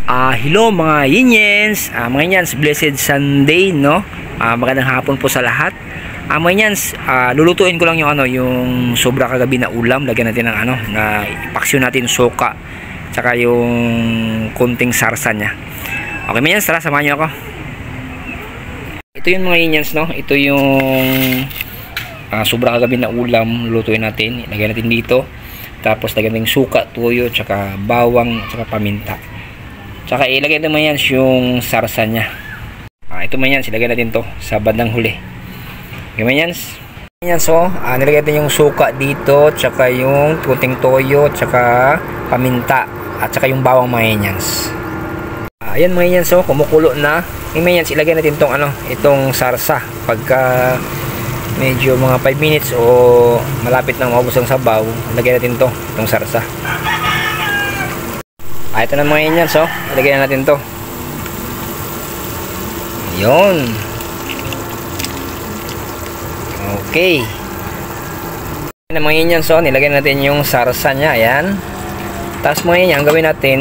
Hello mga Yinyens, mga Yinyens, blessed Sunday, no? Magandang hapon po sa lahat. Mga Yinyens, lulutuin ko lang yung yung sobra kagabi na ulam. Lagyan natin ng na ipaksyon natin suka, tsaka yung kunting sarsa niya. Okay mga Yinyens, tara, samahan niyo ako. Ito yung mga Yinyens, no? Ito yung sobra kagabi na ulam, lulutuin natin. Lagyan natin dito. Tapos lagyan natin suka, tuyo, tsaka bawang, tsaka paminta. Tsaka ilagay naman yan yung sarsa nya. Ito man yan, silagay natin to sa bandang huli. Okay man yan. So, nilagay natin yung suka dito, tsaka yung kunting toyo, tsaka paminta, at tsaka yung bawang mga yan. Ayan mga yan, so kumukulo na. Ngayon yan, ilagay natin tong itong sarsa. Pagka medyo mga 5 minutes o malapit nang maubos ang sabaw, lagay natin itong sarsa. Ito na mga Yinyens, so ilagay na natin to. Yun. Okay. Ito na mga Yinyens, so nilagay natin yung sarsa nya. Ayan. Tapos mga Yinyens, ang gawin natin,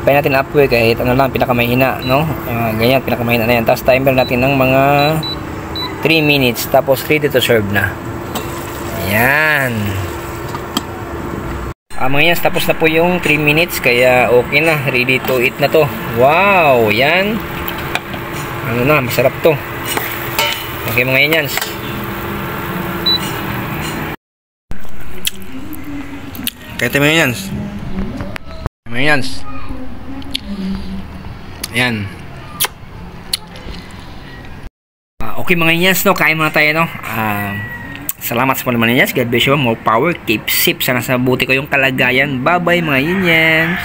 kaya natin upway kahit lang, pinakamahina, no? Ganyan, pinakamahina na yan. Tapos timer natin ng mga 3 minutes. Tapos ready to serve na. Ayan. Mga Yinyens, tapos na po yung 3 minutes, kaya okay na, ready to eat na to. Wow, yan. Masarap to. Okay mga Yinyens. Kaya ito mga Yinyens. Mga Yinyens. Ayan. Okay mga Yinyens, no, kain muna tayo, no. Salamat sa panaman niya. God bless you. More power. Keep safe. Sana sa buti ko yung kalagayan. Bye bye mga Yinyens.